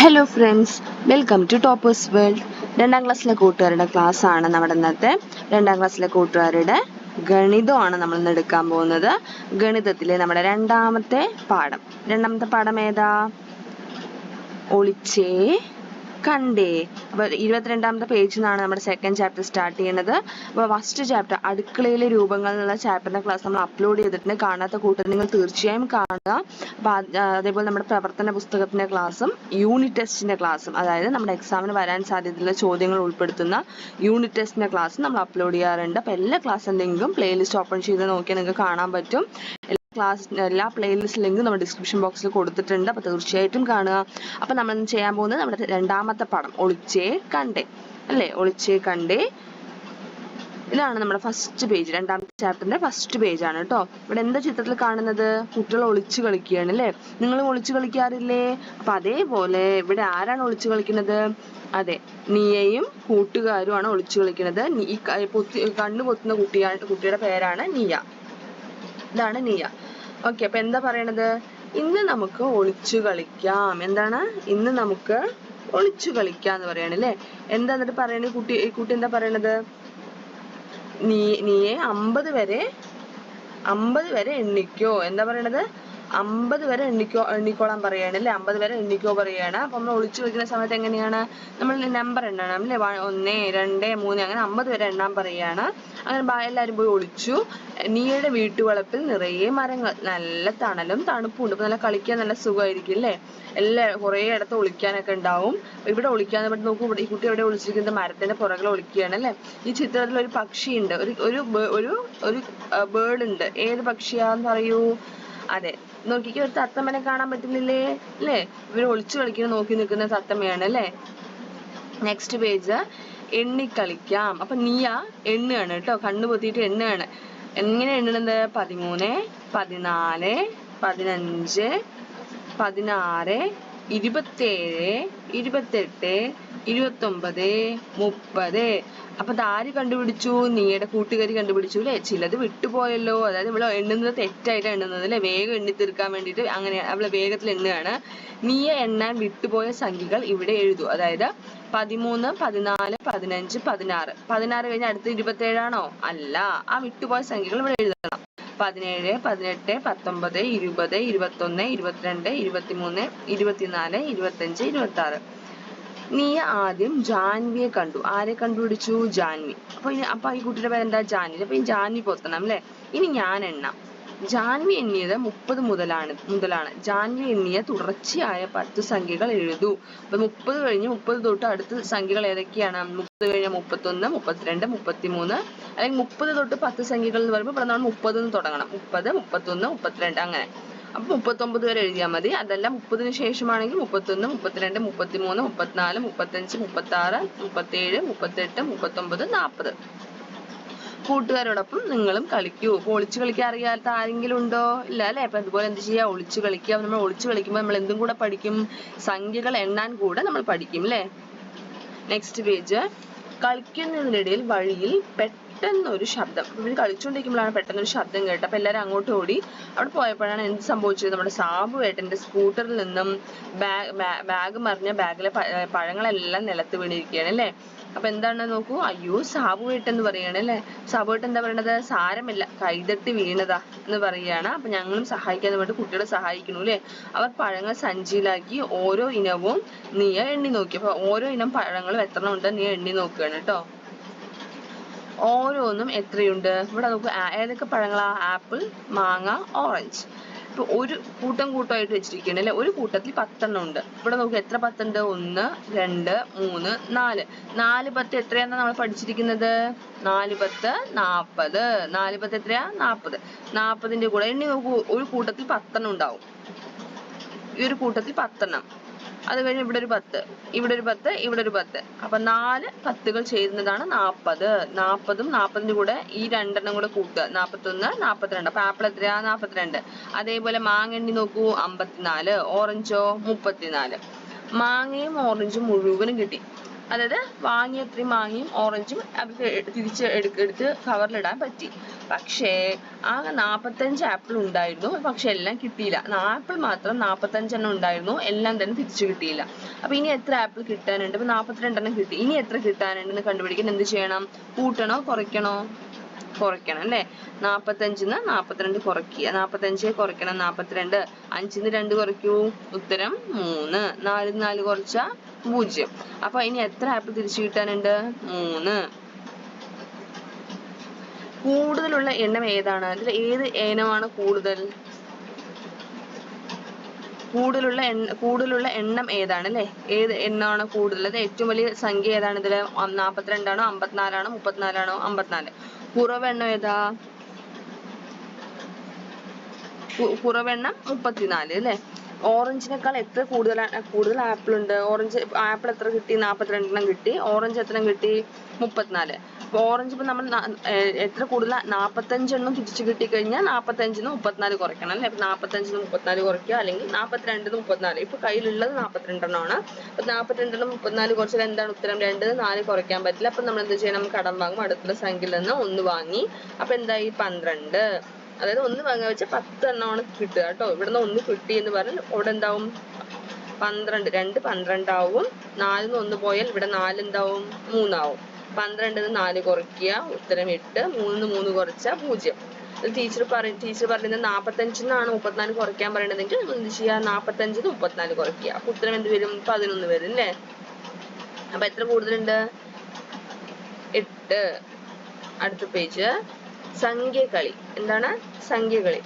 Hello friends, welcome to toppers world. 2ാം ക്ലാസ്സിലെ കൂട്ടുകാരുടെ ക്ലാസ് ആണ് നമ്മുടെ ഇന്നത്തെ. 2ാം ക്ലാസ്സിലെ കൂട്ടുകാരുടെ ഗണിതമാണ് നമ്മൾ ഇന്ന് എടുക്കാൻ പോകുന്നത്. ഗണിതത്തിലെ നമ്മുടെ രണ്ടാമത്തെ പാഠം ഏതാ? ഒളിച്ചേ കണ്ടേ. അപ്പോൾ 22ാമത്തെ പേജിൽ നിന്നാണ് നമ്മുടെ സെക്കൻഡ് ചാപ്റ്റർ സ്റ്റാർട്ട് ചെയ്യുന്നത്. അപ്പോൾ ഫസ്റ്റ് ചാപ്റ്റർ അടുക്കളയിലെ രൂപങ്ങൾ എന്നുള്ള ചാപ്റ്ററിന്റെ ക്ലാസ് നമ്മൾ അപ്ലോഡ് ചെയ്തിട്ടുണ്ട്. കാണാത്ത കൂട്ടുകാർ നിങ്ങൾ തീർച്ചയായും കാണുക. അപ്പോൾ അതേപോലെ നമ്മുടെ പ്രവർത്തന പുസ്തകത്തിന്റെ ക്ലാസ്സും യൂണിറ്റ് ടെസ്റ്റിന്റെ ക്ലാസ്സും, അതായത് നമ്മുടെ എക്സാമിന് വരാൻ സാധ്യതയുള്ള ചോദ്യങ്ങൾ ഉൾപ്പെടുത്തുന്ന യൂണിറ്റ് ടെസ്റ്റിന്റെ ക്ലാസ്സും നമ്മൾ അപ്ലോഡ് ചെയ്യാറുണ്ട്. അപ്പോൾ എല്ലാ ക്ലാസ്സിന്റെ ലിങ്കും പ്ലേലിസ്റ്റ് ഓപ്പൺ ചെയ്ത് നോക്കിയാൽ നിങ്ങൾക്ക് കാണാൻ പറ്റും. എല്ലാ പ്ലേലിസ്റ്റ് ലിങ്കും നമ്മുടെ ഡിസ്ക്രിപ്ഷൻ ബോക്സിൽ കൊടുത്തിട്ടുണ്ട്. അപ്പോൾ തീർച്ചയായിട്ടും കാണുക. അപ്പോൾ നമ്മൾ ചെയ്യാൻ പോകുന്നത് നമ്മുടെ രണ്ടാമത്തെ പാഠം ഒളിച്ചേ കണ്ടേ അല്ലേ? ഒളിച്ചേ കണ്ടേ, ഇതാണ് നമ്മുടെ ഫസ്റ്റ് പേജ്. 2ാമത്തെ ചാപ്റ്ററിന്റെ ഫസ്റ്റ് പേജ് ആണ് കേട്ടോ. ഇവിടെ എന്താ ചിത്രത്തിൽ കാണുന്നത്? കുട്ടികൾ ഒളിച്ചു കളിക്കുകയാണ് അല്ലേ? നിങ്ങൾ ഒളിച്ചു കളിക്കാറില്ലേ? അപ്പൊ അതേപോലെ ഇവിടെ ആരാണ് ഒളിച്ചു കളിക്കുന്നത്? അതെ, നീയയും കൂട്ടുകാരുമാണ് ഒളിച്ചു കളിക്കുന്നത്. ഈ കണ്ണു പൊത്തുന്ന കുട്ടിയുടെ പേരാണ് നീയ. ഇതാണ് നീയ. ഓക്കെ, അപ്പൊ എന്താ പറയണത്? ഇന്ന് നമുക്ക് ഒളിച്ചു കളിക്കാം. എന്താണ്? ഇന്ന് നമുക്ക് ഒളിച്ചു കളിക്കാം എന്ന് പറയാണ് അല്ലേ? എന്താ എന്നിട്ട് പറയണേ? കുട്ടി എന്താ പറയണത്? നീയെ 50 വരെ എണ്ണിക്കോ. എന്താ പറയണത്? 50 വരെ എണ്ണിക്കോളാൻ പറയാണ് അല്ലേ? 50 വരെ എണ്ണിക്കോ പറയാണ്. അപ്പൊ നമ്മൾ ഒളിച്ചു കളിക്കുന്ന സമയത്ത് എങ്ങനെയാണ്? നമ്മൾ നമ്പർ എണ്ണണം അല്ലേ? 1, 2, 3 അങ്ങനെ 50 വരെ എണ്ണാൻ പറയാണ്. അങ്ങനെ എല്ലാവരും പോയി ഒളിച്ചു. നീയുടെ വീട്ടുവളപ്പിൽ നിറയെ മരങ്ങൾ, നല്ല തണലും തണുപ്പും ഉണ്ട്. നല്ല കളിക്കാൻ നല്ല സുഖമായിരിക്കും അല്ലേ? കുറേ ഇടത്ത് ഒളിക്കാനൊക്കെ ഉണ്ടാവും. ഇവിടെ ഒളിക്കാന്ന് പറഞ്ഞിട്ട് നോക്കൂ, ഈ കുട്ടി എവിടെ ഒളിച്ചിരിക്കുന്നത്? മരത്തിന്റെ പുറകിൽ ഒളിക്കുകയാണ് അല്ലേ? ഈ ചിത്രത്തിൽ ഒരു പക്ഷിയുണ്ട്, ഒരു ബേർഡ് ഉണ്ട്. ഏത് പക്ഷിയാന്ന് പറയൂ? അതെ, നോക്കിക്കോ, ഒരു തത്തമ്മനെ കാണാൻ പറ്റുന്നില്ലേ അല്ലേ? ഇവര് ഒളിച്ചു കളിക്കുന്ന നോക്കി നിൽക്കുന്ന തത്തമ്മയാണ് അല്ലേ? നെക്സ്റ്റ് പേജ്, എണ്ണിക്കളിക്കാം. അപ്പൊ നീയ എണ്ണുകയാണ് കേട്ടോ, കണ്ണു പൊത്തിയിട്ട് എണ്ണുകയാണ്. എങ്ങനെ എണ്ണുന്നത്? 13, 14, 15, 16, 27, 28, 29, 30. അപ്പൊ ആര് കണ്ടുപിടിച്ചു? നീയുടെ കൂട്ടുകാരി കണ്ടുപിടിച്ചു അല്ലേ? ചിലത് വിട്ടുപോയല്ലോ. അതായത് ഇവിടെ എണ്ണുന്നത് തെറ്റായിട്ട് എണ്ണുന്നത് അല്ലേ? വേഗം എണ്ണി തീർക്കാൻ വേണ്ടിയിട്ട് അങ്ങനെ അവള് വേഗത്തിൽ എണ്ണുകയാണ്. നീയെ എണ്ണാൻ വിട്ടുപോയ സംഖ്യകൾ ഇവിടെ എഴുതൂ. അതായത് 13, 14, 15, 16. 16 കഴിഞ്ഞ് അടുത്ത് 27 ആണോ? അല്ല, ആ വിട്ടുപോയ സംഖ്യകൾ ഇവിടെ എഴുതണം. 17, 18, 19, 20, 21, 22, 23, 24, 25, 26. നീ ആദ്യം ജാൻവിയെ കണ്ടു. ആരെ കണ്ടുപിടിച്ചു? ജാൻവി. അപ്പൊ ഈ കുട്ടിയുടെ പേരെന്താ? ജാൻവി. അപ്പൊ ഈ ജാൻവി പൊത്തണം അല്ലെ? ഇനി ഞാൻ എണ്ണാം. ജാൻവി എണ്ണിയത് 30 മുതലാണ്. ജാൻവി എണ്ണിയ തുടർച്ചയായ 10 സംഖ്യകൾ എഴുതൂ. അപ്പൊ 30 കഴിഞ്ഞ് 30 തൊട്ട് അടുത്ത സംഖ്യകൾ ഏതൊക്കെയാണ്? 30 കഴിഞ്ഞ 31, 32, 33, അല്ലെങ്കിൽ 30 തൊട്ട് 10 സംഖ്യകൾ എന്ന് പറയുമ്പോൾ ഇവിടെ നമ്മൾ 30 തുടങ്ങണം. 30, 31, 32 അങ്ങനെ. അപ്പൊ 39 വരെ എഴുതിയാൽ മതി. അതല്ല 30-ന് ശേഷമാണെങ്കിൽ 31, 32, 33, 34, 35, 36, 37, 38, 39, 40. കൂട്ടുകാരോടൊപ്പം നിങ്ങളും കളിക്കൂ. അപ്പൊ ഒളിച്ചു കളിക്കാൻ അറിയാത്ത ആരെങ്കിലും ഉണ്ടോ? ഇല്ല അല്ലെ? അപ്പൊ അതുപോലെ എന്ത് ചെയ്യാ? ഒളിച്ചു കളിക്കുക. നമ്മൾ ഒളിച്ചു കളിക്കുമ്പോൾ നമ്മൾ എന്തും കൂടെ പഠിക്കും? സംഖ്യകൾ എണ്ണാൻ കൂടെ നമ്മൾ പഠിക്കും അല്ലെ? നെക്സ്റ്റ് പേജ്, കളിക്കുന്നതിനിടയിൽ വഴിയിൽ പെട്ടെന്നൊരു ശബ്ദം. ഇവർ കളിച്ചുകൊണ്ടിരിക്കുമ്പോഴാണ് പെട്ടെന്നൊരു ശബ്ദം കേട്ടത്. അപ്പൊ എല്ലാവരും അങ്ങോട്ട് ഓടി. അവിടെ പോയപ്പോഴാണ് എന്ത് സംഭവിച്ചത്? നമ്മുടെ സാബുവേട്ടന്റെ സ്കൂട്ടറിൽ നിന്നും ബാഗ് മറിഞ്ഞ ബാഗിലെ പഴങ്ങളെല്ലാം നിലത്ത് വീണിരിക്കുകയാണ് അല്ലേ? അപ്പൊ എന്താണ് നോക്കൂ, അയ്യോ സാബുവേട്ടൻ എന്ന് പറയാണ് അല്ലേ? സാബുവേട്ടൻ എന്താ പറയണത്? സാരമില്ല, കൈതട്ടി വീണതാ എന്ന് പറയുകയാണ്. അപ്പൊ ഞങ്ങളും സഹായിക്കാന്ന് പറഞ്ഞിട്ട് കുട്ടികളെ സഹായിക്കുന്നു അല്ലേ? അവർ പഴങ്ങൾ സഞ്ചിയിലാക്കി ഓരോ ഇനവും നീയ എണ്ണി നോക്കി. അപ്പൊ ഓരോ ഇനം പഴങ്ങളും എത്ര ഉണ്ട് നീ എണ്ണി നോക്കുകയാണ് കേട്ടോ. ഓരോന്നും എത്രയുണ്ട്? ഇവിടെ നോക്കൂ, ഏതൊക്കെ പഴങ്ങളാ? ആപ്പിൾ, മാങ്ങ, ഓറഞ്ച്. ഇപ്പൊ ഒരു കൂട്ടമായിട്ട് വെച്ചിരിക്കുകയാണ് അല്ലെ? ഒരു കൂട്ടത്തിൽ 10 ഉണ്ട്. ഇവിടെ നോക്കൂ, എത്ര 10 ഉണ്ട്? 1, 2, 3, 4. 4 10 എത്രയാണെന്ന് നമ്മൾ പഠിച്ചിരിക്കുന്നത്? 4 10 40. 4 10 എത്രയാ? 40. 40ന്റെ കൂടെ എണ്ണി നോക്കൂ, ഒരു കൂട്ടത്തിൽ 10 ഉണ്ടാവും. ഈ ഒരു കൂട്ടത്തിൽ 10. അത് കഴിഞ്ഞ് ഇവിടെ ഒരു 10, ഇവിടെ ഒരു 10, ഇവിടെ ഒരു 10. അപ്പൊ 4 10കൾ ചേരുന്നതാണ് 40. 40ഉം 40ന്റെ കൂടെ ഈ 2 കൂടെ കൂട്ടുക, 41, 42. അപ്പൊ ആപ്പിൾ എത്രയാ? 42. അതേപോലെ മാങ്ങ എണ്ണി നോക്കൂ, 54. ഓറഞ്ചോ? 34. മാങ്ങയും ഓറഞ്ചും മുഴുവനും കിട്ടി. അതായത് വാങ്ങിയ അത്രയും മാങ്ങയും ഓറഞ്ചും അവർക്ക് തിരിച്ച് എടുത്ത് കവറിലിടാൻ പറ്റി. പക്ഷേ ആകെ 45 ആപ്പിൾ ഉണ്ടായിരുന്നു, പക്ഷെ എല്ലാം കിട്ടിയില്ല. ആപ്പിൾ മാത്രം 45 ഉണ്ടായിരുന്നു, എല്ലാം തന്നെ തിരിച്ചു കിട്ടിയില്ല. അപ്പൊ ഇനി എത്ര ആപ്പിൾ കിട്ടാനുണ്ട്? ഇപ്പൊ 42 കിട്ടി. ഇനി എത്ര കിട്ടാനുണ്ടെന്ന് കണ്ടുപിടിക്കാൻ എന്ത് ചെയ്യണം? കൂട്ടണോ കുറയ്ക്കണോ? കുറയ്ക്കണം അല്ലേ? 45ന്ന് 42 കുറയ്ക്കുക. 45 കുറയ്ക്കണം 42. 5ന്ന് 2 കുറയ്ക്കൂ, ഉത്തരം 3. 4ന്ന് 4 കുറച്ചാ 0. അപ്പൊ ഇനി എത്ര ആപ്പിൾ തിരിച്ചു കിട്ടാനുണ്ട്? 3. കൂടുതലുള്ള എണ്ണം ഏതാണ്? ഇതിൽ ഏത് ഇനമാണ് കൂടുതൽ? കൂടുതലുള്ള എണ്ണം ഏതാണ് അല്ലേ? ഏത് എണ്ണമാണ് കൂടുതൽ? ഏറ്റവും വലിയ സംഖ്യ ഏതാണ് ഇതില്? 42 ആണോ 54 ആണോ 34 ആണോ? 54. കുറവെണ്ണം ഏതാ? കുറവെണ്ണം 34 അല്ലേ? ഓറഞ്ചിനേക്കാൾ എത്ര കൂടുതൽ ആപ്പിൾ ഉണ്ട്? ഓറഞ്ച് ആപ്പിൾ എത്ര കിട്ടി? 42 കിട്ടി. ഓറഞ്ച് എത്ര കിട്ടി? 34. അപ്പൊ ഓറഞ്ച് ഇപ്പൊ നമ്മൾ എത്ര കൂടുതൽ? 45 തിരിച്ചു കിട്ടിക്കഴിഞ്ഞാൽ 45ന്ന് 34 കുറയ്ക്കണം അല്ലെ? അപ്പൊ 45ന്ന് 34 കുറയ്ക്കുക, അല്ലെങ്കിൽ 42ന്ന് 34. ഇപ്പൊ കയ്യിലുള്ളത് 42 ആണ്. അപ്പൊ 42ന്ന് 34 കുറച്ചാൽ എന്താണ് ഉത്തരം? 2ന്ന് 4 കുറയ്ക്കാൻ പറ്റില്ല. അപ്പൊ നമ്മൾ എന്ത് ചെയ്യണം? കടം വാങ്ങും. അടുത്തുള്ള സംഖ്യയിൽ നിന്ന് 1 വാങ്ങി. അപ്പൊ എന്തായി? 12. അതായത് 1 വാങ്ങാൻ വെച്ചാൽ 10 എണ്ണമാണ് കിട്ടുക കേട്ടോ. ഇവിടുന്ന് 1 കിട്ടി എന്ന് പറഞ്ഞാൽ ഇവിടെ എന്താവും? 12. 2 12 ആവും. 4ന്ന് 1 പോയാൽ ഇവിടെ 4 എന്താവും? 3 ആവും. 12ന്ന് 4 കുറയ്ക്കുക, ഉത്തരം 8. 3ന്ന് 3 കുറച്ചാൽ 0. ടീച്ചർ പറയുന്നത് 45ന്നാണ് 34 കുറയ്ക്കാൻ പറയണതെങ്കിൽ നമ്മൾ എന്ത് ചെയ്യുക? 45ന്ന് 34 കുറയ്ക്കുക. അപ്പൊ ഉത്തരം എന്ത് വരും? 11 വരും അല്ലേ? അപ്പൊ എത്ര കൂടുതലുണ്ട്? 8. അടുത്ത പേജ്, സംഖ്യകളി. എന്താണ്? സംഖ്യകളി.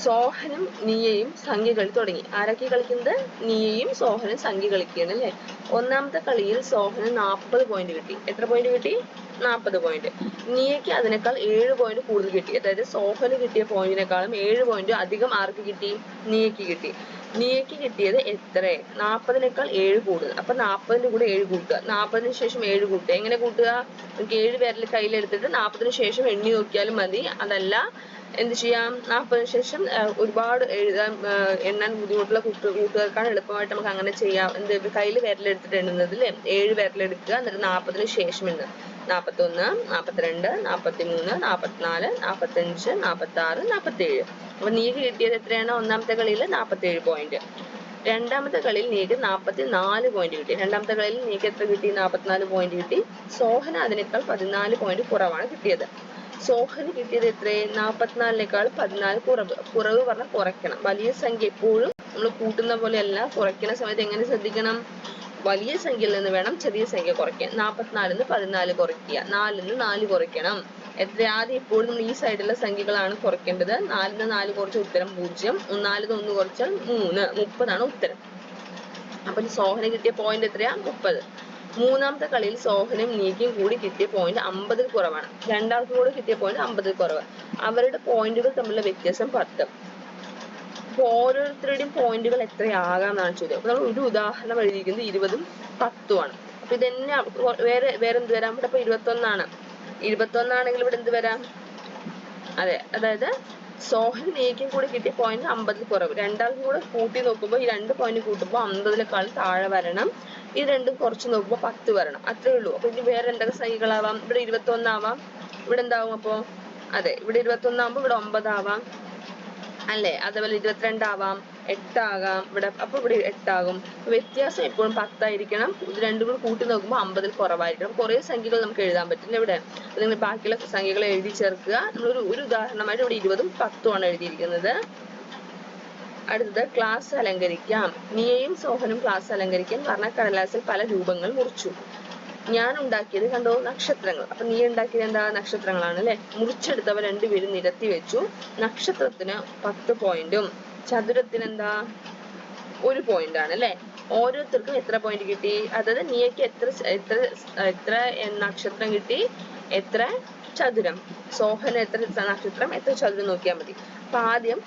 സോഹനും നീയയും സംഖ്യകളി തുടങ്ങി. ആരൊക്കെ കളിക്കുന്നത്? നീയയും സോഹനും സംഖ്യ കളിക്കുകയാണ് അല്ലേ? ഒന്നാമത്തെ കളിയിൽ സോഹന് 40 പോയിന്റ് കിട്ടി. എത്ര പോയിന്റ് കിട്ടി? 40 പോയിന്റ്. നീയയ്ക്ക് അതിനേക്കാൾ 7 പോയിന്റ് കൂടുതൽ കിട്ടി. അതായത് സോഹന് കിട്ടിയ പോയിന്റിനേക്കാളും 7 പോയിന്റ് അധികം ആർക്ക് കിട്ടി? നീയയ്ക്ക് കിട്ടി. നീയയ്ക്ക് കിട്ടിയത് എത്ര? 40നേക്കാൾ 7 കൂടുതൽ. അപ്പൊ 40ന്റെ കൂടെ 7 കൂട്ടുക. 40ന് ശേഷം 7 കൂട്ടുക. എങ്ങനെ കൂട്ടുക? നമുക്ക് 7 വിരൽ കയ്യിലെടുത്തിട്ട് 40ന് ശേഷം എണ്ണി നോക്കിയാലും മതി. അതല്ല, എന്ത് ചെയ്യാം? 40ന് ശേഷം ഒരുപാട് എണ്ണാൻ ബുദ്ധിമുട്ടുള്ള കൂട്ടുകാർക്കാണ് എളുപ്പമായിട്ട് നമുക്ക് അങ്ങനെ ചെയ്യാം. എന്ത്? കയ്യിൽ വിരലെടുത്തിട്ട് എണ്ണുന്നതിൽ 7 വിരലെടുക്കുക, എന്നിട്ട് 40ന് ശേഷം എണ്ണുക. 41, 42, 43, 44, 45, 46, 47. അപ്പൊ നീക്ക് കിട്ടിയത് എത്രയാണ്? ഒന്നാമത്തെ കളിയിൽ 47 പോയിന്റ്. രണ്ടാമത്തെ കളിയിൽ നീക്ക് 44 പോയിന്റ് കിട്ടി. രണ്ടാമത്തെ കളിയിൽ നീക്ക് എത്ര കിട്ടി? 44 പോയിന്റ് കിട്ടി. സോഹന അതിനേക്കാൾ 14 പോയിന്റ് കുറവാണ് കിട്ടിയത്. സോഹന് കിട്ടിയത് എത്രയും? 44നേക്കാൾ 14 കുറവ്. കുറവ് പറഞ്ഞാൽ കുറയ്ക്കണം. വലിയ സംഖ്യ എപ്പോഴും നമ്മൾ കൂട്ടുന്ന പോലെയല്ല, കുറയ്ക്കുന്ന സമയത്ത് എങ്ങനെ ശ്രദ്ധിക്കണം? വലിയ സംഖ്യയിൽ നിന്ന് വേണം ചെറിയ സംഖ്യ കുറയ്ക്കാൻ. 44ന്ന് 14 കുറയ്ക്കുക. 4ന്ന് 4 കുറയ്ക്കണം. എത്ര? ആദ്യം എപ്പോഴും നമ്മൾ ഈ സൈഡിലുള്ള സംഖ്യകളാണ് കുറയ്ക്കേണ്ടത്. 4ന്ന് 4 കുറച്ച ഉത്തരം 0. 4ന്ന് 1 കുറച്ചാൽ 3. 30 ഉത്തരം. അപ്പൊ സോഹന് കിട്ടിയ പോയിന്റ് എത്രയാ? 30. മൂന്നാമത്തെ കളിയിൽ സോഹനും നീക്കും കൂടി കിട്ടിയ പോയിന്റ് 50 കുറവാണ്. രണ്ടാൾക്കും കൂടി കിട്ടിയ പോയിന്റ് 50 കുറവ്. അവരുടെ പോയിന്റുകൾ തമ്മിലുള്ള വ്യത്യാസം 10. അപ്പൊ ഓരോരുത്തരുടെയും പോയിന്റുകൾ എത്രയാകാമെന്നാണ് ചോദ്യം. അപ്പൊ നമ്മൾ ഒരു ഉദാഹരണം എഴുതിയിരിക്കുന്നത് 20ഉം 10ഉം ആണ്. അപ്പൊ ഇതന്നെ വേറെ എന്ത് വരാം? ഇവിടെ ഇപ്പൊ 21 21 ആണെങ്കിൽ ഇവിടെ എന്ത് വരാം? അതെ, അതായത് സോഹൻ നീക്കും കൂടി കിട്ടിയ പോയിന്റ് 50 കുറവ്. രണ്ടാൾക്കും കൂടെ കൂട്ടി നോക്കുമ്പോൾ ഈ 2 പോയിന്റ് കൂട്ടുമ്പോൾ 50നേക്കാൾ താഴെ വരണം. ഈ രണ്ടും കുറച്ച് നോക്കുമ്പോൾ 10 വരണം. അത്രേ ഉള്ളൂ. അപ്പൊ ഇനി വേറെ എന്തൊക്കെ സംഖ്യകളാവാം? ഇവിടെ 21 ആവാം. ഇവിടെ എന്താവും? അപ്പൊ അതെ, ഇവിടെ 21 ആവുമ്പോൾ ഇവിടെ 9 ആവാം അല്ലേ? അതേപോലെ 22 ആവാം, 8 ആകാം ഇവിടെ. അപ്പൊ ഇവിടെ 8 ആകും. വ്യത്യാസം എപ്പോഴും 10 ആയിരിക്കണം. ഇത് രണ്ടും കൂടി കൂട്ടി നോക്കുമ്പോൾ 50ൽ കുറവായിരിക്കണം. കുറെ സംഖ്യകൾ നമുക്ക് എഴുതാൻ പറ്റില്ല ഇവിടെ. നിങ്ങൾ ബാക്കിയുള്ള സംഖ്യകൾ എഴുതി ചേർക്കുക. നമ്മളൊരു ഉദാഹരണമായിട്ട് ഇവിടെ 20ഉം 10ഉം ആണ് എഴുതിയിരിക്കുന്നത്. അടുത്തത്, ക്ലാസ് അലങ്കരിക്കാം. നീയയും സോഹനും ക്ലാസ് അലങ്കരിക്കാൻ വർണ്ണക്കടലാസിൽ പല രൂപങ്ങൾ മുറിച്ചു. ഞാൻ ഉണ്ടാക്കിയത് കണ്ടോ? നക്ഷത്രങ്ങൾ. അപ്പൊ നീ ഉണ്ടാക്കിയത് എന്താ? നക്ഷത്രങ്ങളാണ് അല്ലെ? മുറിച്ചെടുത്തവ രണ്ടുപേരും നിരത്തി വെച്ചു. നക്ഷത്രത്തിന് 10 പോയിന്റും ചതുരത്തിന് എന്താ? 1 പോയിന്റ് ആണ് അല്ലെ? ഓരോരുത്തർക്കും എത്ര പോയിന്റ് കിട്ടി? അതായത് നീയ്ക്ക് എത്ര നക്ഷത്രം കിട്ടി? എത്ര ചതുരം? സോഹന് എത്ര നക്ഷത്രം, എത്ര ചതുരം നോക്കിയാൽ മതി. അപ്പൊ ആദ്യം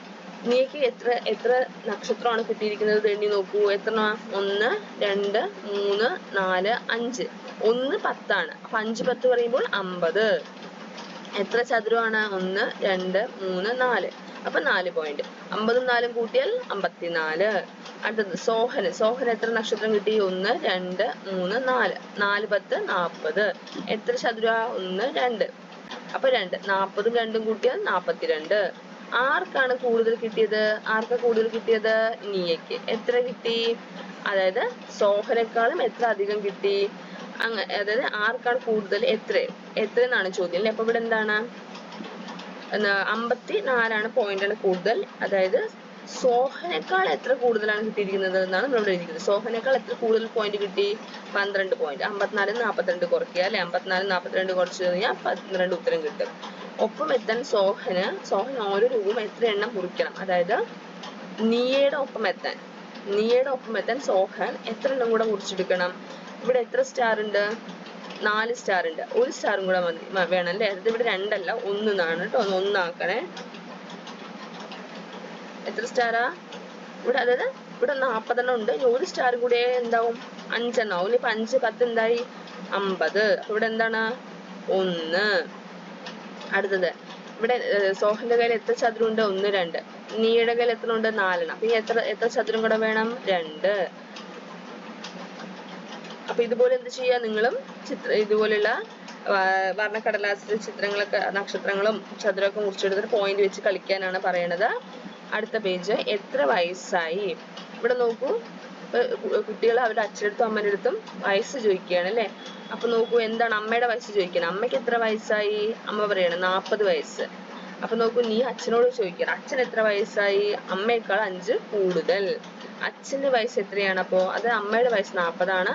നീയ്ക്ക് എത്ര നക്ഷത്രമാണ് കിട്ടിയിരിക്കുന്നത് എണ്ണി നോക്കൂ. എത്ര? 1, 2, 3, 4, 5. 1 10 ആണ്. അപ്പൊ 5 10 പറയുമ്പോൾ 50. എത്ര ചതുരമാണ്? 1, 2, 3, 4. അപ്പൊ 4 പോയിന്റ്. 50 ഉം 4 കൂട്ടിയാൽ 54. അടുത്തത് സോഹന്. സോഹന് എത്ര നക്ഷത്രം കിട്ടി? 1 2 3 4. 4 10 40. എത്ര ചതുര? 1 2. അപ്പൊ 2. 40 ഉം 2 ഉം കൂട്ടിയാൽ 42. ആർക്കാണ് കൂടുതൽ കിട്ടിയത്? ആർക്കാ കൂടുതൽ കിട്ടിയത്? നീയയ്ക്ക്. എത്ര കിട്ടി? അതായത് സോഹനേക്കാളും എത്ര അധികം കിട്ടി? അതായത് ആർക്കാണ് കൂടുതൽ? എത്ര എന്നാണ് ചോദ്യം അല്ലെ. അപ്പൊ ഇവിടെ എന്താണ്? 54 പോയിന്റാണ് കൂടുതൽ. അതായത് സോഹനേക്കാൾ എത്ര കൂടുതലാണ് കിട്ടിയിരിക്കുന്നത് എന്നാണ് നമ്മൾ എഴുതിയിരിക്കുന്നത്. സോഹനേക്കാൾ എത്ര കൂടുതൽ പോയിന്റ് കിട്ടി? 12 പോയിന്റ്. 54 42 കുറയ്ക്കുക അല്ലെ. 54 42 കുറച്ച് കഴിഞ്ഞാൽ 12 ഉത്തരം കിട്ടും. ഒപ്പം എത്താൻ സോഹന് ഓരോ രൂപവും എത്ര എണ്ണം മുറിക്കണം? അതായത് നീയയുടെ ഒപ്പം എത്താൻ സോഹൻ എത്ര എണ്ണം കൂടെ മുറിച്ചെടുക്കണം? ഇവിടെ എത്ര സ്റ്റാർ ഉണ്ട്? 4 സ്റ്റാർ ഉണ്ട്. ഒരു സ്റ്റാറും കൂടെ വേണം അല്ലേ. അതായത് ഇവിടെ 2 അല്ല 1 എന്നാണ് കേട്ടോ. 1 ആക്കണേ. എത്ര സ്റ്റാറാ ഇവിടെ? അതായത് ഇവിടെ 40 എണ്ണം ഉണ്ട്. ഒരു സ്റ്റാർ കൂടെ എന്താവും? 5 എണ്ണം ആവും. ഇപ്പൊ 5 10 എന്തായി? 50. അപ്പൊ ഇവിടെ എന്താണ്? 1. അടുത്തത് ഇവിടെ സോഹന്റെ കയ്യിൽ എത്ര ചതുരം ഉണ്ട്? 1 2. നീയുടെ കയ്യിൽ എത്ര ഉണ്ട്? 4 എണ്ണം. അപ്പൊ എത്ര ചതുരം കൂടെ വേണം? 2. അപ്പൊ ഇതുപോലെ എന്ത് ചെയ്യാ? നിങ്ങളും ഇതുപോലുള്ള വർണ്ണക്കടലാസിലെ ചിത്രങ്ങളൊക്കെ നക്ഷത്രങ്ങളും ചതുരമൊക്കെ മുറിച്ചെടുത്തിട്ട് പോയിന്റ് വെച്ച് കളിക്കാനാണ് പറയണത്. അടുത്ത പേജ്. എത്ര വയസ്സായി? ഇവിടെ നോക്കൂ. കുട്ടികൾ അവരുടെ അച്ഛനടുത്തും അമ്മയുടെ അടുത്തും വയസ്സ് ചോദിക്കുകയാണ് അല്ലെ. അപ്പൊ നോക്കൂ, എന്താണ് അമ്മയുടെ വയസ്സ് ചോദിക്കണം. അമ്മയ്ക്ക് എത്ര വയസ്സായി? അമ്മ പറയണം 40 വയസ്സ്. അപ്പൊ നോക്കൂ, നീ അച്ഛനോട് ചോദിക്കണം അച്ഛൻ എത്ര വയസ്സായി? അമ്മയേക്കാൾ 5 കൂടുതൽ. അച്ഛന്റെ വയസ്സ് എത്രയാണ്? അപ്പോ അത് അമ്മയുടെ വയസ്സ് 40 ആണ്.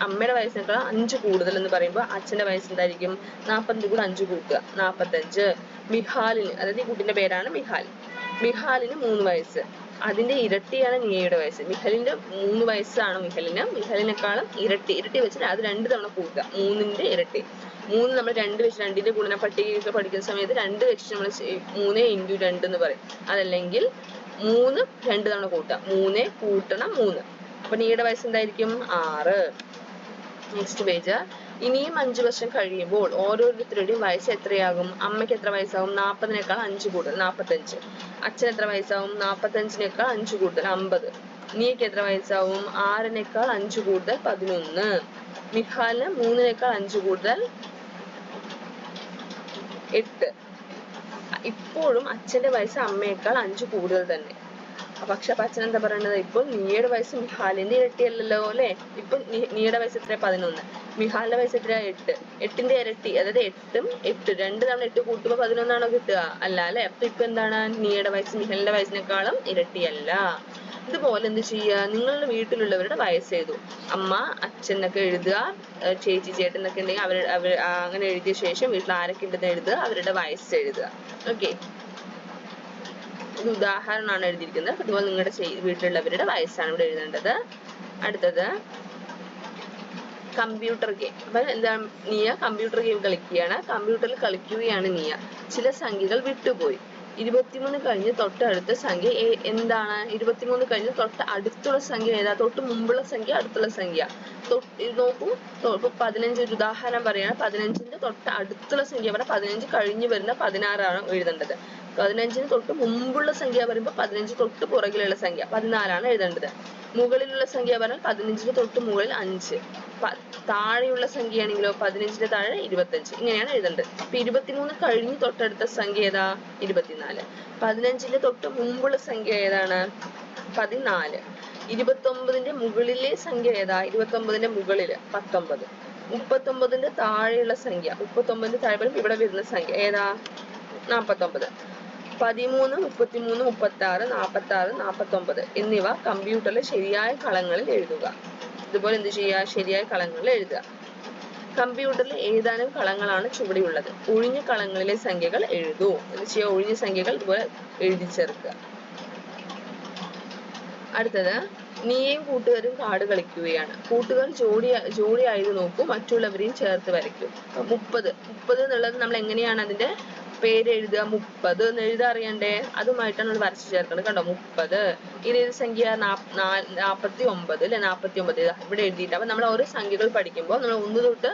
അമ്മയുടെ വയസ്സിനേക്കാൾ 5 കൂടുതൽ എന്ന് പറയുമ്പോൾ അച്ഛന്റെ വയസ്സ് എന്തായിരിക്കും? 40 കൂടെ 5 കൂട്ടുക 45. മിഹാലിന്, അതായത് ഈ കുട്ടിന്റെ പേരാണ് മിഹാലിന് 3 വയസ്സ്. അതിന്റെ ഇരട്ടിയാണ് നിയയുടെ വയസ്സ്. മിഹലിന്റെ 3 വയസ്സാണ് മിഹലിനേക്കാളും ഇരട്ടി വെച്ചിട്ട് അത് 2 തവണ കൂട്ടുക. 3ന്റെ ഇരട്ടി. 3 നമ്മൾ 2 വെച്ച് 2ന്റെ ഗുണന പട്ടികയൊക്കെ പഠിക്കുന്ന സമയത്ത് 2 വെച്ച് നമ്മൾ 3 × 2 എന്ന് പറയും. അതല്ലെങ്കിൽ 3 2 തവണ കൂട്ടുക. 3 കൂട്ടണം 3. അപ്പൊ നിയയുടെ വയസ്സ് എന്തായിരിക്കും? 6. Next page. ഇനിയും 5 വർഷം കഴിയുമ്പോൾ ഓരോരുത്തരുടെയും വയസ്സ് എത്രയാകും? അമ്മയ്ക്ക് എത്ര വയസ്സാകും? 40നേക്കാൾ 5 കൂടുതൽ 45. അച്ഛൻ എത്ര വയസ്സാവും? 45നേക്കാൾ 5 കൂടുതൽ 50. നീയ്ക്ക് എത്ര വയസ്സാവും? 6നേക്കാൾ 5 കൂടുതൽ 11. മിഹാലിന് 3നേക്കാൾ 5 കൂടുതൽ 8. ഇപ്പോഴും അച്ഛന്റെ വയസ്സ് അമ്മയേക്കാൾ 5 കൂടുതൽ തന്നെ. പക്ഷെ അച്ഛൻ എന്താ പറയണത്? ഇപ്പോൾ നീയുടെ വയസ്സ് മിഹാലിന്റെ ഇരട്ടിയല്ലല്ലോ അല്ലെ. ഇപ്പൊ നീയുടെ വയസ്സ് എത്ര? 11. മിഹാലിന്റെ വയസ്സ് എത്ര? 8. 8ന്റെ ഇരട്ടി, അതായത് 8ഉം 8 2 തവണ 8 കൂട്ടുമ്പോ 11 ആണോ കിട്ടുക? അല്ല അല്ലെ. അപ്പൊ ഇപ്പൊ എന്താണ്? നീയുടെ വയസ്സ് മിഹാലിന്റെ വയസ്സിനേക്കാളും ഇരട്ടിയല്ല. ഇതുപോലെ എന്ത് ചെയ്യുക? നിങ്ങളുടെ വീട്ടിലുള്ളവരുടെ വയസ്സ് എഴുതൂ. അമ്മ അച്ഛനൊക്കെ എഴുതുക, ചേച്ചി ചേട്ടൻ എന്നൊക്കെ ഉണ്ടെങ്കിൽ അവർ അങ്ങനെ എഴുതിയ ശേഷം വീട്ടിൽ ആരൊക്കെ ഉണ്ടെന്ന് എഴുതുക, അവരുടെ വയസ്സ് എഴുതുക. ഓക്കെ, ഇത് ഉദാഹരണമാണ് എഴുതിയിരിക്കുന്നത്. അതുപോലെ നിങ്ങളുടെ വീട്ടിലുള്ളവരുടെ വയസ്സാണ് ഇവിടെ എഴുതേണ്ടത്. അടുത്തത് കമ്പ്യൂട്ടർ ഗെയിം. അപ്പൊ എന്താ? നിയ കമ്പ്യൂട്ടർ ഗെയിം കളിക്കുകയാണ്. കമ്പ്യൂട്ടറിൽ കളിക്കുകയാണ് നിയ. ചില സംഖ്യകൾ വിട്ടുപോയി. 23 കഴിഞ്ഞ് തൊട്ടടുത്ത സംഖ്യ എന്താണ്? 23 കഴിഞ്ഞ് തൊട്ട് അടുത്തുള്ള സംഖ്യ ഏതാ? തൊട്ട് മുമ്പുള്ള സംഖ്യ, അടുത്തുള്ള സംഖ്യ. നോക്കൂ, 15 ഒരു ഉദാഹരണം പറയാണ്. 15ന്റെ തൊട്ട് അടുത്തുള്ള സംഖ്യ പറഞ്ഞാൽ 15 കഴിഞ്ഞ് വരുന്ന 16 എഴുതേണ്ടത്. 15ന് തൊട്ട് മുമ്പുള്ള സംഖ്യ പറയുമ്പോൾ 15 തൊട്ട് പുറകിലുള്ള സംഖ്യ 14 എഴുതേണ്ടത്. മുകളിലുള്ള സംഖ്യ പറഞ്ഞാൽ 15ന് തൊട്ട് മുകളിൽ 5. താഴെയുള്ള സംഖ്യയാണെങ്കിലോ 15ന്റെ താഴെ 25. ഇങ്ങനെയാണ് എഴുതേണ്ടത്. അപ്പൊ 23 കഴിഞ്ഞ് തൊട്ടടുത്ത സംഖ്യ ഏതാ? 24. 15ന്റെ തൊട്ട് മുമ്പുള്ള സംഖ്യ ഏതാണ്? 14. 29ന്റെ മുകളിലെ സംഖ്യ ഏതാ? 29ന്റെ മുകളില് 19. 39ന്റെ താഴെയുള്ള സംഖ്യ, 39ന്റെ താഴെ ഇവിടെ വരുന്ന സംഖ്യ ഏതാ? 49. 13, 33, 36, 46, 49 എന്നിവ കമ്പ്യൂട്ടറിലെ ശരിയായ കളങ്ങളിൽ എഴുതുക. ഇതുപോലെ എന്ത് ചെയ്യുക? ശരിയായ കളങ്ങളിൽ എഴുതുക. കമ്പ്യൂട്ടറിൽ ഏതാനും കളങ്ങളാണ് ചുവടെയുള്ളത്. ഒഴിഞ്ഞ കളങ്ങളിലെ സംഖ്യകൾ എഴുതൂ. എന്ത് ചെയ്യുക? ഒഴിഞ്ഞ സംഖ്യകൾ ഇതുപോലെ എഴുതി ചേർക്കുക. അടുത്തത്, നീയും കൂട്ടുകാരും കാർഡ് കളിക്കുകയാണ്. കൂട്ടുകാർ ജോഡിയായത് നോക്കൂ, മറ്റുള്ളവരെയും ചേർത്ത് വരയ്ക്കൂ. 30 എന്നുള്ളത് നമ്മൾ എങ്ങനെയാണ് അതിന്റെ പേര് എഴുതുക 30 എന്ന് എഴുതാൻ അറിയണ്ടേ, അതുമായിട്ടാണ് നമ്മൾ വരച്ചു ചേർക്കുന്നത്. കണ്ടോ 30. ഇത് ഏത് സംഖ്യ 49 അല്ലെ, 49 ഇവിടെ എഴുതിയിട്ട്. അപ്പൊ നമ്മൾ ഓരോ സംഖ്യകൾ പഠിക്കുമ്പോൾ നമ്മൾ 1 തൊട്ട്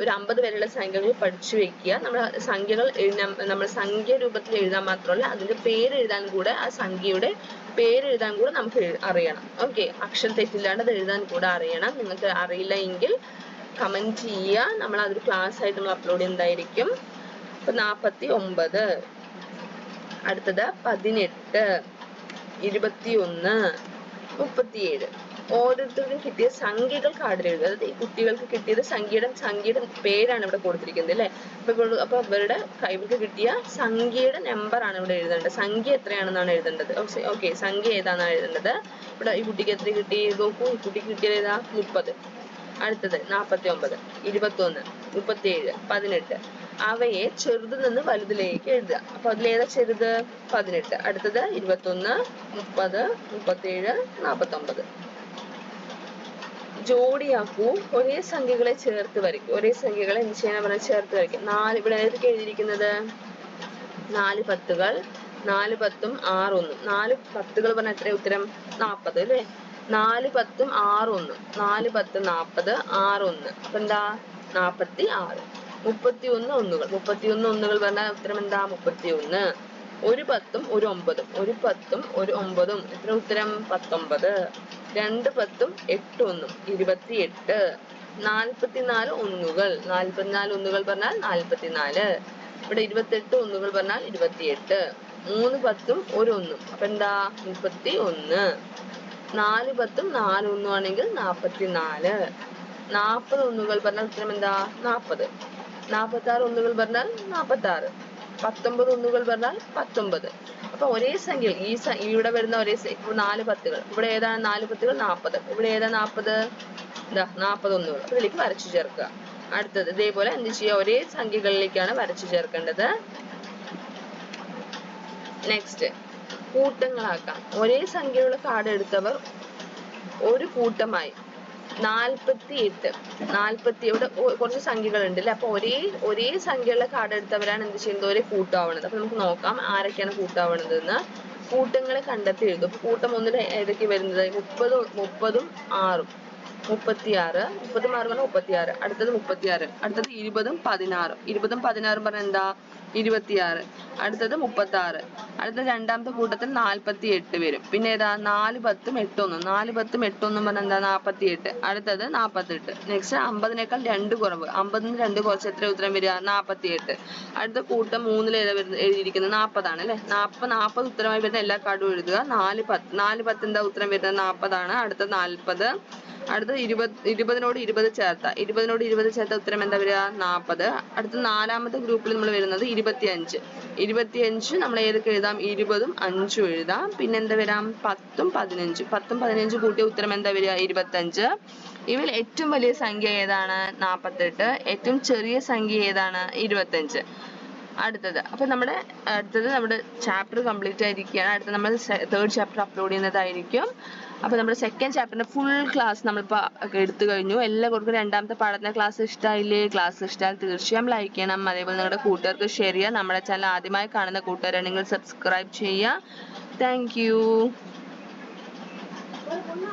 ഒരു 50 വരെയുള്ള സംഖ്യകൾ പഠിച്ചു വെക്കുക. നമ്മൾ സംഖ്യകൾ നമ്മൾ സംഖ്യ രൂപത്തിൽ എഴുതാൻ മാത്രമല്ല അതിന്റെ പേര് എഴുതാൻ കൂടെ, ആ സംഖ്യയുടെ പേര് എഴുതാൻ കൂടെ നമുക്ക് അറിയണം. ഓക്കെ, അക്ഷര തെറ്റില്ലാണ്ട് അത് എഴുതാൻ കൂടെ അറിയണം. നിങ്ങൾക്ക് അറിയില്ല എങ്കിൽ കമന്റ് ചെയ്യുക, നമ്മൾ അതൊരു ക്ലാസ് ആയിട്ട് നമ്മൾ അപ്ലോഡ് ചെയ്യുന്നതായിരിക്കും. അപ്പൊ 49, അടുത്തത് 18, 21, 37. ഓരോരുത്തർക്കും കിട്ടിയ സംഖ്യകൾ കാർഡിൽ എഴുതുക. അതായത് ഈ കുട്ടികൾക്ക് കിട്ടിയത് സംഖ്യയുടെ പേരാണ് ഇവിടെ കൊടുത്തിരിക്കുന്നത് അല്ലെ. അപ്പൊ ഇവരുടെ ഇവർക്ക് കിട്ടിയ സംഖ്യയുടെ നമ്പറാണ് ഇവിടെ എഴുതേണ്ടത്. സംഖ്യ എത്രയാണെന്നാണ് എഴുതേണ്ടത്. ഓക്കെ, സംഖ്യ ഏതാണെന്നാണ് എഴുതേണ്ടത്. ഇവിടെ ഈ കുട്ടിക്ക് എത്ര കിട്ടി നോക്കൂ. ഈ കുട്ടിക്ക് കിട്ടിയത് ഏതാ 30. അടുത്തത് 49, 21, 37, 18. അവയെ ചെറുതിൽ നിന്ന് വലുതിലേക്ക് എഴുതുക. അപ്പൊ അതിലേതാ ചെറുത്? 18. അടുത്തത് 21, 30, 37, 49. ജോഡിയാക്കൂ. ഒരേ സംഖ്യകളെ ചേർത്ത് വരയ്ക്കും. ഒരേ സംഖ്യകളെ എന്ത് ചെയ്യാൻ പറഞ്ഞാൽ ചേർത്ത് വരയ്ക്കും. 4 ഇവിടെ ഏതൊക്കെ എഴുതിയിരിക്കുന്നത്? 4 10കൾ, 4 10ഉം 6 1ഉം. 4 10കൾ പറഞ്ഞാൽ എത്ര ഉത്തരം? 40 അല്ലേ. 4 10ഉം 6 1ഉം. 4 10 40, 6 1. അപ്പൊ എന്താ? 46. 31 ഒന്നുകൾ. 31 ഒന്നുകൾ പറഞ്ഞാൽ ഉത്തരം എന്താ? 31. ഒരു 10ഉം ഒരു 9ഉം. ഒരു 10ഉം ഒരു 9ഉം. എത്ര ഉത്തരം? 19. 2 10ഉം 8 1ഉം. 28. 44 ഒന്നുകൾ. 44 ഒന്നുകൾ പറഞ്ഞാൽ 44. ഇവിടെ 28 ഒന്നുകൾ പറഞ്ഞാൽ 28. 3 10ഉം ഒരു 1ഉം. അപ്പൊ എന്താ? 31. 4 10ഉം 4 1ഉം ആണെങ്കിൽ 44. 40 ഒന്നുകൾ പറഞ്ഞാൽ ഉത്തരം എന്താ? 40. 46 ഒന്നുകൾ പറഞ്ഞാൽ 46. 19 ഒന്നുകൾ പറഞ്ഞാൽ 19. അപ്പൊ ഒരേ സംഖ്യ ഇവിടെ വരുന്ന ഒരേ 4 10കൾ. ഇവിടെ ഏതാണ് 4 10കൾ? 40. ഇവിടെ ഏതാ 40? ഇതാ 40 ഒന്നുകൾ. അപ്പൊ ഇതിലേക്ക് വരച്ചു ചേർക്കുക. അടുത്തത് ഇതേപോലെ എന്ത് ചെയ്യുക? ഒരേ സംഖ്യകളിലേക്കാണ് വരച്ചു ചേർക്കേണ്ടത്. നെക്സ്റ്റ്, കൂട്ടങ്ങളാക്കാം. ഒരേ സംഖ്യയുള്ള കാർഡ് എടുത്തവർ ഒരു കൂട്ടമായി 48. ഇവിടെ കുറച്ച് സംഖ്യകൾ ഉണ്ട് അല്ലെ. അപ്പൊ ഒരേ സംഖ്യയുള്ള കാർഡ് എടുത്തവരാണ് എന്ത് ചെയ്യുന്നത്? ഒരേ കൂട്ടാവുന്നത്. അപ്പൊ നമുക്ക് നോക്കാം ആരൊക്കെയാണ് കൂട്ടാവുന്നത് എന്ന്. കൂട്ടങ്ങളെ കണ്ടെത്തി എഴുതും. അപ്പൊ കൂട്ടം 1 ഏതൊക്കെ വരുന്നത്? 30, 30ഉം 6ഉം. 36. 30ഉം 6 പറഞ്ഞാൽ 36. അടുത്തത് 36. അടുത്തത് 20ഉം 16ഉം. 20ഉം 16ഉം പറഞ്ഞാൽ എന്താ? 26. അടുത്തത് 36. അടുത്ത രണ്ടാമത്തെ കൂട്ടത്തിൽ 48 വരും. പിന്നെ ഏതാ? 4 10ഉം 8 1ഉം. 4 10ഉം 8 1ഉം പറഞ്ഞാൽ എന്താ? 48. അടുത്തത് 48. നെക്സ്റ്റ് 50നേക്കാൾ 2 കുറവ്. 50ന് 2 കുറച്ച് എത്ര ഉത്തരം വരിക? 48. അടുത്ത കൂട്ടം 3ൽ ഏതാ എഴുതിയിരിക്കുന്നത്? 40 ആണ് അല്ലെ. 40 ഉത്തരമായി വരുന്ന എല്ലാ കാർഡും എഴുതുക. 4 10. 4 10 എന്താ ഉത്തരം വരുന്നത്? 40 ആണ്. അടുത്തത് 40. അടുത്തത് 20നോട് 20 ചേർത്ത 20നോട് 20 ചേർത്ത ഉത്തരം എന്താ വരിക? 40. അടുത്ത നാലാമത്തെ ഗ്രൂപ്പിൽ നമ്മൾ വരുന്നത് 25. 25 നമ്മൾ ഏതൊക്കെ എഴുതാം? 20ഉം 5ഉം എഴുതാം. പിന്നെ എന്താ വരാം? 10ഉം 15. 10ഉം 15 കൂട്ടിയ ഉത്തരം എന്താ വരിക? 25. ഇവയിൽ ഏറ്റവും വലിയ സംഖ്യ ഏതാണ്? 48. ഏറ്റവും ചെറിയ സംഖ്യ ഏതാണ്? 25. അപ്പൊ നമ്മുടെ ചാപ്റ്റർ കംപ്ലീറ്റ് ആയിരിക്കുകയാണ്. അടുത്ത നമ്മൾ 3rd ചാപ്റ്റർ അപ്ലോഡ് ചെയ്യുന്നതായിരിക്കും. അപ്പൊ നമ്മുടെ 2nd ചാപ്റ്ററിന്റെ ഫുൾ ക്ലാസ് നമ്മളിപ്പോ എടുത്തു കഴിഞ്ഞു. എല്ലാവർക്കും രണ്ടാമത്തെ പാഠത്തിന്റെ ക്ലാസ് ഇഷ്ടമായില്ലേ? ക്ലാസ് ഇഷ്ടമായാൽ തീർച്ചയായും ലൈക്ക് ചെയ്യണം. അതേപോലെ നിങ്ങളുടെ കൂട്ടുകാർക്ക് ഷെയർ ചെയ്യുക. നമ്മുടെ ചാനൽ ആദ്യമായി കാണുന്ന കൂട്ടുകാരാണെങ്കിൽ സബ്സ്ക്രൈബ് ചെയ്യുക. Thank you.